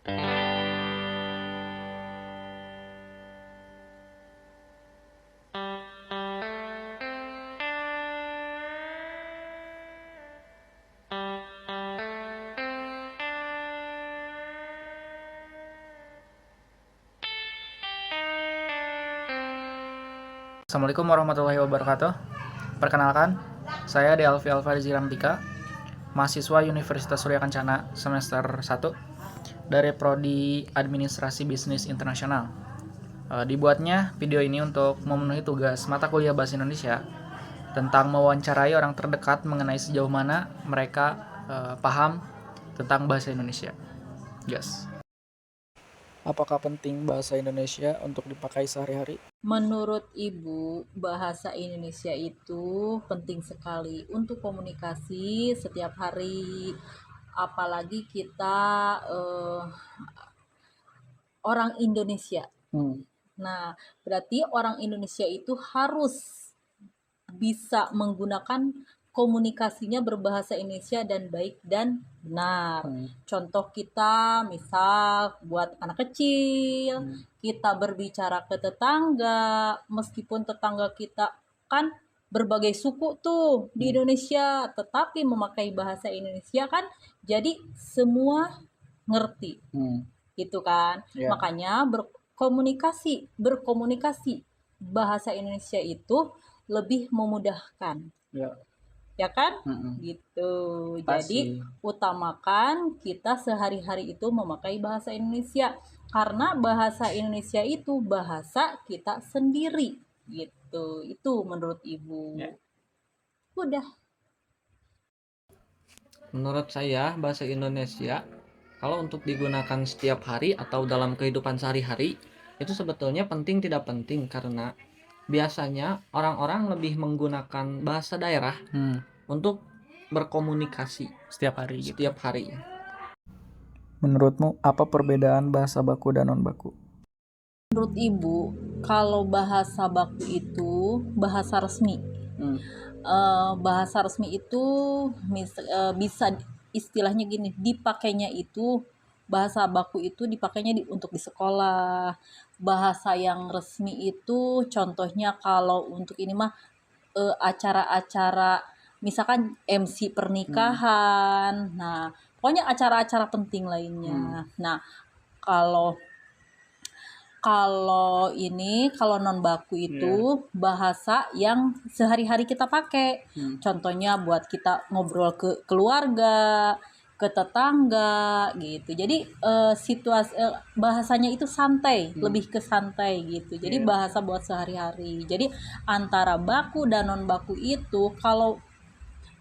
Assalamualaikum warahmatullahi wabarakatuh. Perkenalkan, saya Delvi Alfarizi Ramtika, mahasiswa Universitas Surya Kencana semester 1 dari Prodi Administrasi Bisnis Internasional. Dibuatnya video ini untuk memenuhi tugas mata kuliah Bahasa Indonesia tentang mewawancarai orang terdekat mengenai sejauh mana mereka paham tentang bahasa Indonesia. Yes. Apakah penting bahasa Indonesia untuk dipakai sehari-hari? Menurut Ibu, bahasa Indonesia itu penting sekali untuk komunikasi setiap hari, apalagi kita orang Indonesia. Nah, berarti orang Indonesia itu harus bisa menggunakan komunikasinya berbahasa Indonesia dan baik dan benar. Contoh kita misal buat anak kecil, kita berbicara ke tetangga, meskipun tetangga kita kan berbagai suku tuh di Indonesia, tetapi memakai bahasa Indonesia kan jadi semua ngerti. Gitu kan. Ya. Makanya berkomunikasi bahasa Indonesia itu lebih memudahkan. Ya kan? Gitu. Jadi utamakan kita sehari-hari itu memakai bahasa Indonesia, karena bahasa Indonesia itu bahasa kita sendiri gitu. Itu menurut Ibu. Udah. Menurut saya, bahasa Indonesia kalau untuk digunakan setiap hari atau dalam kehidupan sehari-hari itu sebetulnya penting tidak penting, karena biasanya orang-orang lebih menggunakan bahasa daerah untuk berkomunikasi Setiap hari gitu. setiap hari. Menurutmu apa perbedaan bahasa baku dan non baku? Menurut Ibu, kalau bahasa baku itu bahasa resmi. Bahasa resmi itu bisa istilahnya gini, dipakainya itu bahasa baku itu dipakainya untuk di sekolah. Bahasa yang resmi itu contohnya kalau untuk ini mah acara-acara misalkan MC pernikahan. Nah, pokoknya acara-acara penting lainnya. Nah, kalau kalau non baku itu bahasa yang sehari-hari kita pakai. Contohnya buat kita ngobrol ke keluarga, ke tetangga gitu. Jadi situasi bahasanya itu santai, lebih ke santai gitu. Jadi bahasa buat sehari-hari. Jadi antara baku dan non baku itu, kalau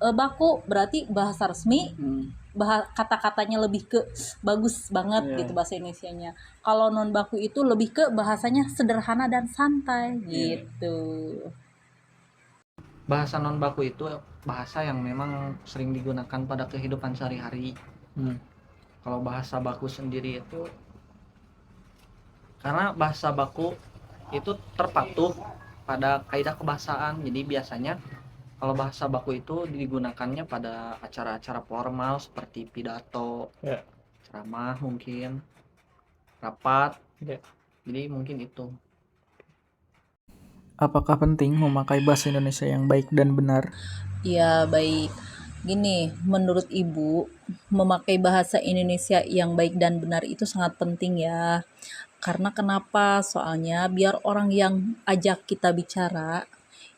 baku berarti bahasa resmi, kata-katanya lebih ke bagus banget gitu bahasa Indonesianya. Kalau non baku itu lebih ke bahasanya sederhana dan santai gitu. Bahasa non baku itu bahasa yang memang sering digunakan pada kehidupan sehari-hari. Kalau bahasa baku sendiri itu, karena bahasa baku itu terpatuh pada kaidah kebahasaan, jadi biasanya kalau bahasa baku itu digunakannya pada acara-acara formal seperti pidato, ceramah mungkin, rapat. Jadi mungkin itu. Apakah penting memakai bahasa Indonesia yang baik dan benar? Ya baik. Gini, menurut Ibu, memakai bahasa Indonesia yang baik dan benar itu sangat penting ya. Karena kenapa? Soalnya biar orang yang ajak kita bicara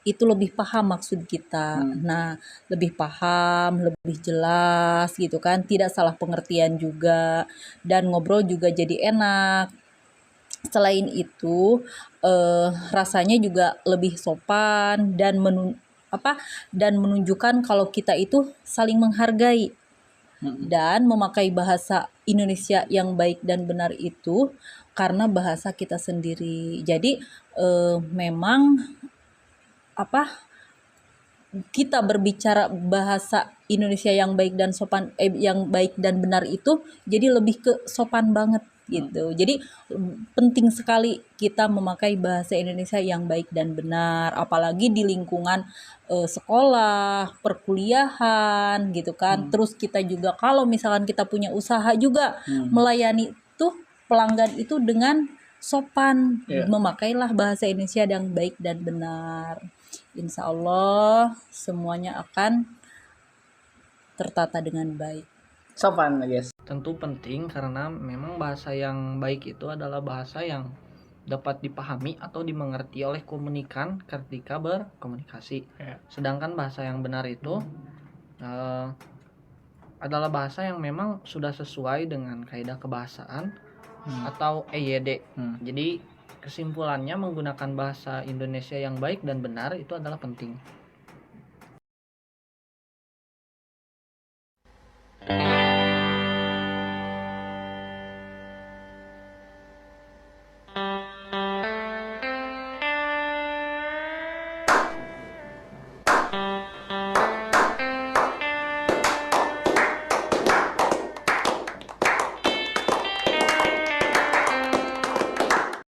itu lebih paham maksud kita. Nah, lebih paham, lebih jelas gitu kan, tidak salah pengertian juga, dan ngobrol juga jadi enak. Selain itu, rasanya juga lebih sopan dan menunjukkan kalau kita itu saling menghargai. Dan memakai bahasa Indonesia yang baik dan benar itu karena bahasa kita sendiri. Jadi memang kita berbicara bahasa Indonesia yang baik dan sopan, yang baik dan benar itu jadi lebih ke sopan banget gitu. Jadi penting sekali kita memakai bahasa Indonesia yang baik dan benar, apalagi di lingkungan sekolah, perkuliahan gitu kan. Terus kita juga kalau misalkan kita punya usaha juga melayani tuh pelanggan itu dengan sopan. Iya. Memakailah bahasa Indonesia yang baik dan benar. Insya Allah semuanya akan tertata dengan baik. Sopan guys. Tentu penting karena memang bahasa yang baik itu adalah bahasa yang dapat dipahami atau dimengerti oleh komunikan ketika berkomunikasi. Ya. Sedangkan bahasa yang benar itu adalah bahasa yang memang sudah sesuai dengan kaidah kebahasaan atau EYD. Jadi kesimpulannya menggunakan bahasa Indonesia yang baik dan benar itu adalah penting.